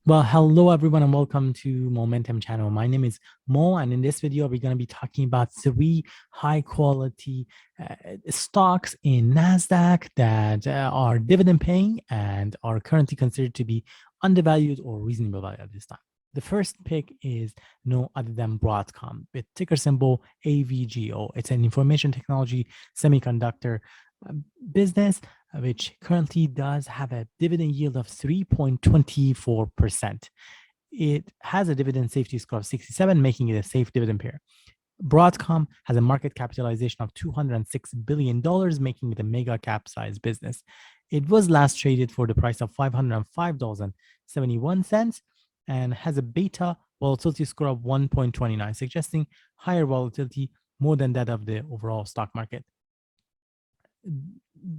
Well, hello everyone and welcome to Momentum channel. My name is Mo, and in this video, we're going to be talking about three high quality stocks in NASDAQ that are dividend paying and are currently considered to be undervalued or reasonable value at this time. The first pick is no other than Broadcom with ticker symbol AVGO. It's an information technology semiconductor business which currently does have a dividend yield of 3.24%. It has a dividend safety score of 67, making it a safe dividend payer. Broadcom has a market capitalization of $206 billion, making it a mega cap size business. It was last traded for the price of $505.71 and has a beta volatility score of 1.29, suggesting higher volatility more than that of the overall stock market.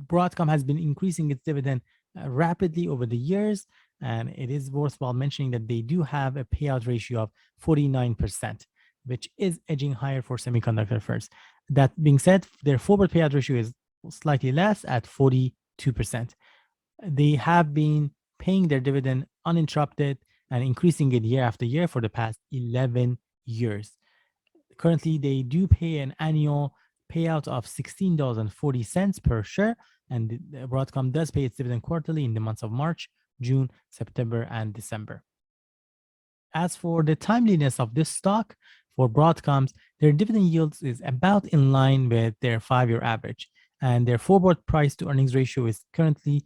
Broadcom has been increasing its dividend rapidly over the years, and it is worthwhile mentioning that they do have a payout ratio of 49%, which is edging higher for semiconductor firms. That being said, their forward payout ratio is slightly less at 42%. They have been paying their dividend uninterrupted and increasing it year after year for the past 11 years. Currently, they do pay an annual payout of $16.40 per share, and Broadcom does pay its dividend quarterly in the months of March, June, September, and December. As for the timeliness of this stock, for Broadcom's, their dividend yields is about in line with their 5-year average, and their forward price to earnings ratio is currently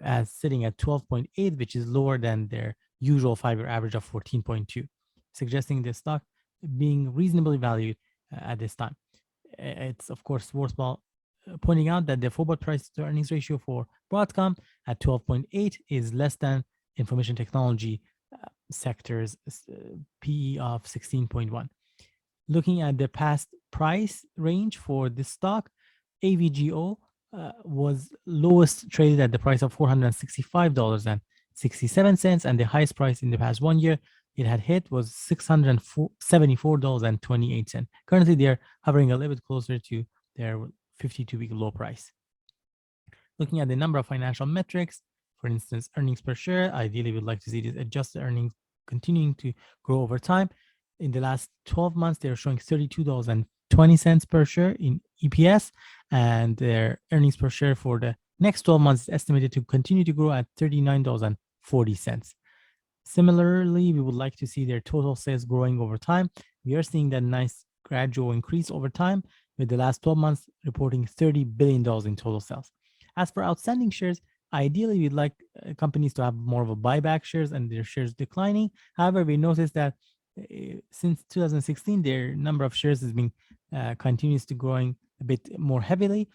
as sitting at 12.8, which is lower than their usual 5-year average of 14.2, suggesting the stock being reasonably valued at this time. It's of course worthwhile pointing out that the forward price to earnings ratio for Broadcom at 12.8 is less than information technology sector's PE of 16.1. Looking at the past price range for this stock, AVGO was lowest traded at the price of $465.67, and the highest price in the past 1 year it had hit was $674.28. Currently, they're hovering a little bit closer to their 52-week low price. Looking at the number of financial metrics, for instance, earnings per share, ideally we'd like to see these adjusted earnings continuing to grow over time. In the last 12 months, they're showing $32.20 per share in EPS, and their earnings per share for the next 12 months is estimated to continue to grow at $39.40. Similarly, we would like to see their total sales growing over time. We are seeing that nice gradual increase over time, with the last 12 months reporting $30 billion in total sales. As for outstanding shares, ideally we'd like companies to have more of a buyback shares and their shares declining. However, we noticed that since 2016, their number of shares has been continues to growing a bit more heavily,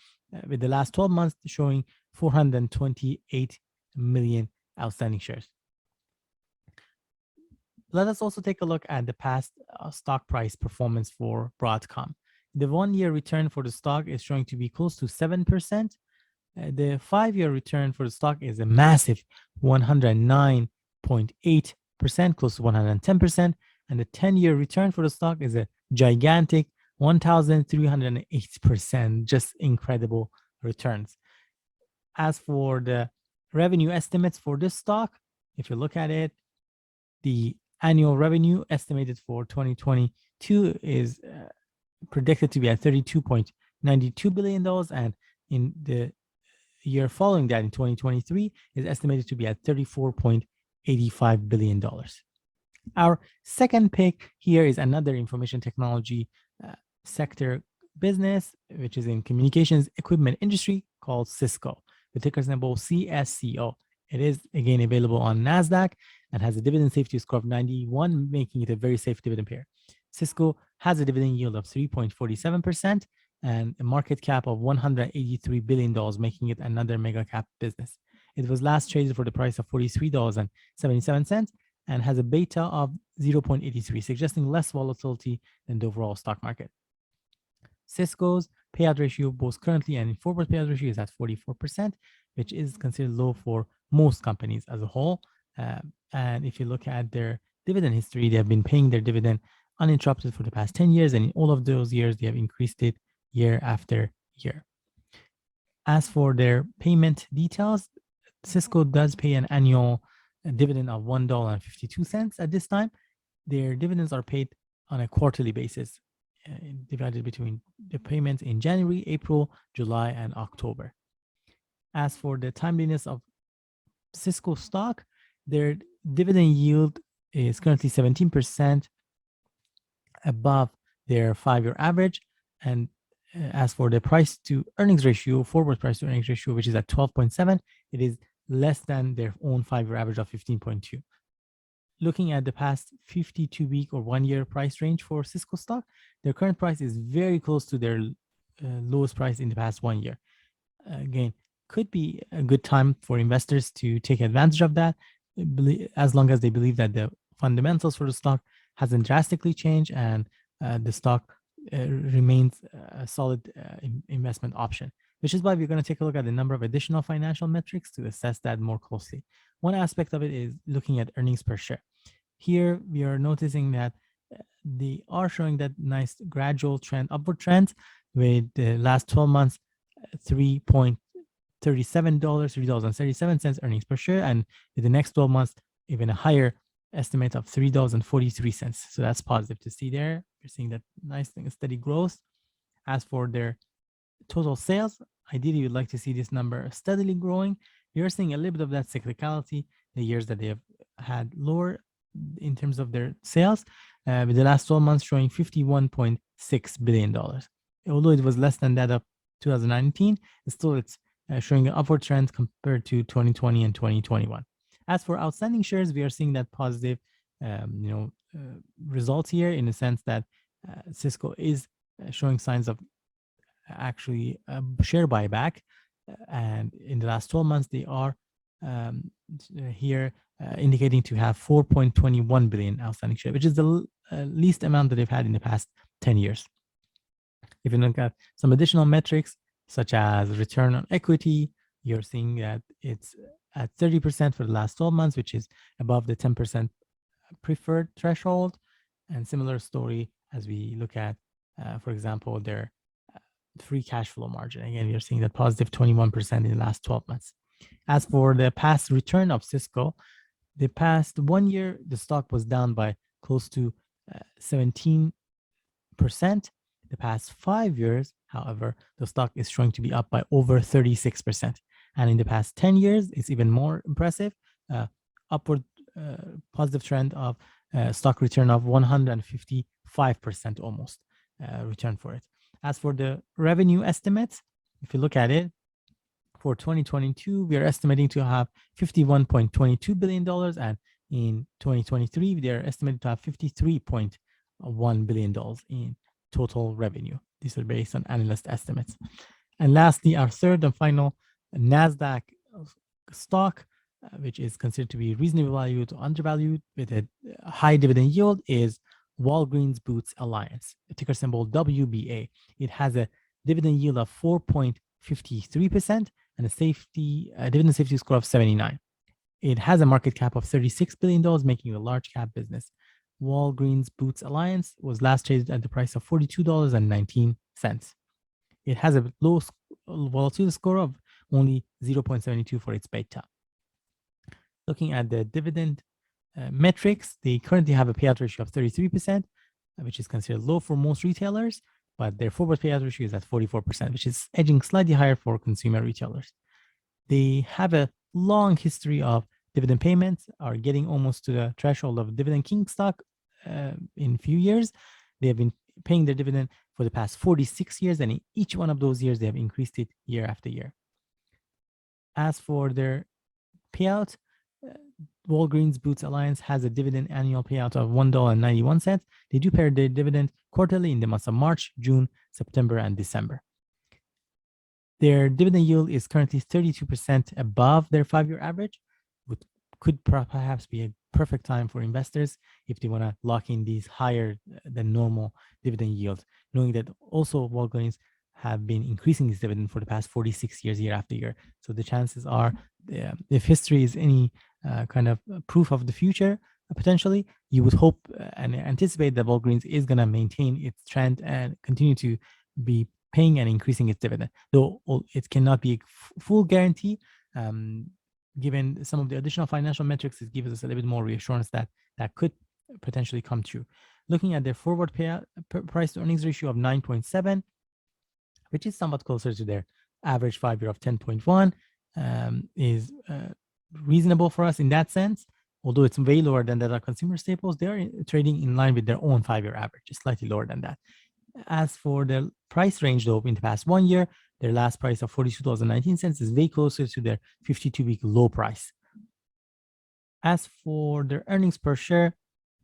with the last 12 months showing 428 million outstanding shares. Let us also take a look at the past stock price performance for Broadcom. The 1-year return for the stock is showing to be close to 7%. The 5-year return for the stock is a massive 109.8%, close to 110%. And the 10-year return for the stock is a gigantic 1,308%, just incredible returns. As for the revenue estimates for this stock, if you look at it, the annual revenue estimated for 2022 is predicted to be at $32.92 billion, and in the year following that, in 2023, is estimated to be at $34.85 billion. Our second pick here is another information technology sector business, which is in communications equipment industry, called Cisco. The ticker symbol CSCO. It is again available on NASDAQ and has a dividend safety score of 91, making it a very safe dividend pair. Cisco has a dividend yield of 3.47% and a market cap of $183 billion, making it another mega cap business. It was last traded for the price of $43.77 and has a beta of 0.83, suggesting less volatility than the overall stock market. Cisco's payout ratio, both currently and in forward payout ratio, is at 44%, which is considered low for most companies as a whole. And if you look at their dividend history, they have been paying their dividend uninterrupted for the past 10 years. And in all of those years, they have increased it year after year. As for their payment details, Cisco does pay an annual a dividend of $1.52 at this time. Their dividends are paid on a quarterly basis, divided between the payments in January, April, July, and October. As for the timeliness of Cisco stock, their dividend yield is currently 17% above their 5-year average. And as for the price to earnings ratio, forward price to earnings ratio, which is at 12.7, it is less than their own 5-year average of 15.2. Looking at the past 52-week or 1-year price range for Cisco stock, their current price is very close to their lowest price in the past 1 year. Again, could be a good time for investors to take advantage of that, as long as they believe that the fundamentals for the stock hasn't drastically changed and the stock remains a solid investment option, which is why we're going to take a look at the number of additional financial metrics to assess that more closely. One aspect of it is looking at earnings per share. Here, we are noticing that they are showing that nice gradual trend, upward trend, with the last 12 months, $3.37, $3.37 earnings per share, and in the next 12 months, even a higher estimate of $3.43. So that's positive to see there. You're seeing that nice thing, steady growth. As for their total sales, ideally you'd like to see this number steadily growing. You're seeing a little bit of that cyclicality, the years that they have had lower in terms of their sales, with the last 12 months showing $51.6 billion. Although it was less than that of 2019, still it's showing an upward trend compared to 2020 and 2021. As for outstanding shares, we are seeing that positive results here, in the sense that Cisco is showing signs of actually share buyback, and in the last 12 months they are here indicating to have 4.21 billion outstanding shares, which is the least amount that they've had in the past 10 years. If you look at some additional metrics such as return on equity, you're seeing that it's at 30% for the last 12 months, which is above the 10% preferred threshold. And similar story as we look at, for example, their free cash flow margin. Again, we are seeing that positive 21% in the last 12 months. As for the past return of Cisco, the past 1 year, the stock was down by close to 17%. The past 5 years, however, the stock is showing to be up by over 36%. And in the past 10 years, it's even more impressive, upward positive trend of stock return of 155% almost return for it. As for the revenue estimates, if you look at it, for 2022, we are estimating to have $51.22 billion, and in 2023, they are estimated to have $53.1 billion in total revenue. These are based on analyst estimates. And lastly, our third and final NASDAQ stock, which is considered to be reasonably valued or undervalued with a high dividend yield, is Walgreens Boots Alliance, ticker symbol WBA. It has a dividend yield of 4.53% and a dividend safety score of 79. It has a market cap of $36 billion, making it a large cap business. Walgreens Boots Alliance was last traded at the price of $42.19. It has a low volatility score of only 0.72 for its beta. Looking at the dividend metrics, they currently have a payout ratio of 33%, which is considered low for most retailers, but their forward payout ratio is at 44%, which is edging slightly higher for consumer retailers. They have a long history of dividend payments, are getting almost to the threshold of Dividend King stock in a few years. They have been paying their dividend for the past 46 years, and in each one of those years, they have increased it year after year. As for their payout, Walgreens Boots Alliance has a dividend annual payout of $1.91. They do pay their dividend quarterly in the months of March, June, September, and December. Their dividend yield is currently 32% above their 5-year average, which could perhaps be a perfect time for investors if they want to lock in these higher than normal dividend yields, knowing that also Walgreens have been increasing its dividend for the past 46 years, year after year. So the chances are, if history is any kind of proof of the future, potentially, you would hope and anticipate that Walgreens is going to maintain its trend and continue to be paying and increasing its dividend. Though it cannot be a full guarantee, given some of the additional financial metrics, it gives us a little bit more reassurance that that could potentially come true. Looking at their forward payout price to earnings ratio of 9.7, which is somewhat closer to their average 5-year of 10.1, is reasonable for us in that sense. Although it's way lower than that of consumer staples, they are trading in line with their own 5-year average, just slightly lower than that. As for the price range, though, in the past 1 year, their last price of $42.19 is way closer to their 52-week low price. As for their earnings per share,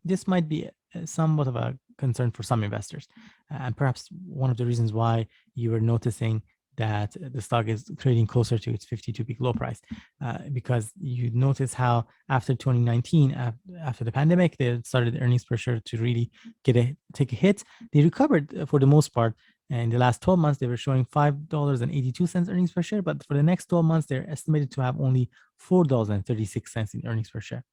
this might be somewhat of a concern for some investors. And perhaps one of the reasons why you were noticing that the stock is trading closer to its 52-week low price, because you notice how after 2019, after the pandemic, they started the earnings per share to really take a hit. They recovered for the most part. And in the last 12 months, they were showing $5.82 earnings per share. But for the next 12 months, they're estimated to have only $4.36 in earnings per share.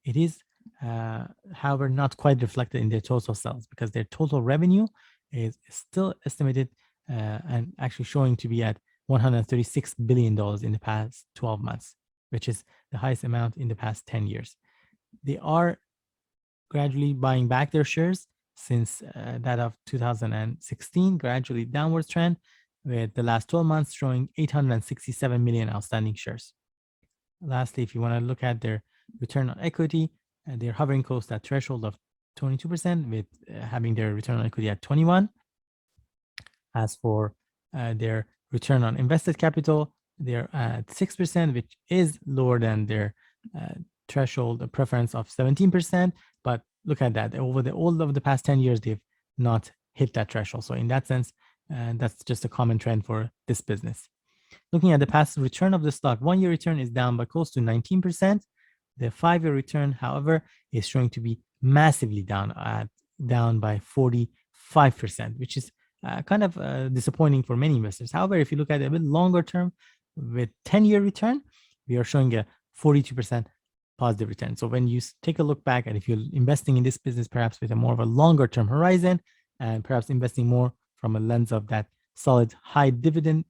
It is, however, not quite reflected in their total sales, because their total revenue is still estimated and actually showing to be at $136 billion in the past 12 months, which is the highest amount in the past 10 years. They are gradually buying back their shares since that of 2016, gradually downward trend, with the last 12 months showing 867 million outstanding shares. Lastly, if you want to look at their return on equity, they're hovering close to that threshold of 22%, with having their return on equity at 21. As for their return on invested capital, they're at 6%, which is lower than their threshold preference of 17%. But look at that. Over all of the past 10 years, they've not hit that threshold. So in that sense, that's just a common trend for this business. Looking at the past return of the stock, 1-year return is down by close to 19%. The 5-year return, however, is showing to be massively down by 45%, which is kind of disappointing for many investors. However, if you look at a bit longer term, with 10-year return, we are showing a 42% positive return. So when you take a look back, and if you're investing in this business, perhaps with a more of a longer term horizon, and perhaps investing more from a lens of that solid high dividend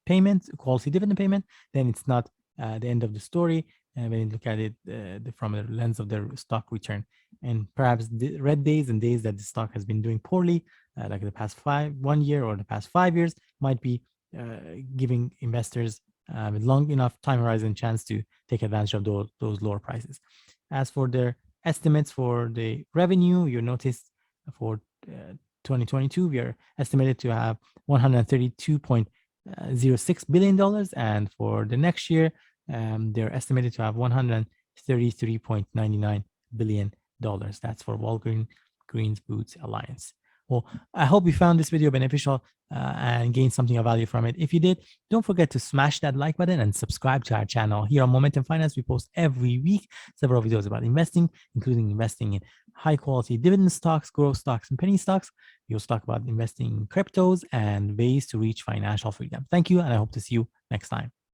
payment, quality dividend payment, then it's not the end of the story. And when you look at it from a lens of the stock return, and perhaps the red days and days that the stock has been doing poorly, like the past 1 year or the past 5 years, might be giving investors with long enough time horizon chance to take advantage of those lower prices. As for their estimates for the revenue, you notice for 2022, we are estimated to have $132.06 billion, and for the next year, they're estimated to have $133.99 billion. That's for Walgreens Boots Alliance. Well, I hope you found this video beneficial and gained something of value from it. If you did, don't forget to smash that like button and subscribe to our channel. Here on Momentum Finance, we post every week several videos about investing, including investing in high quality dividend stocks, growth stocks, and penny stocks. We also talk about investing in cryptos and ways to reach financial freedom. Thank you, and I hope to see you next time.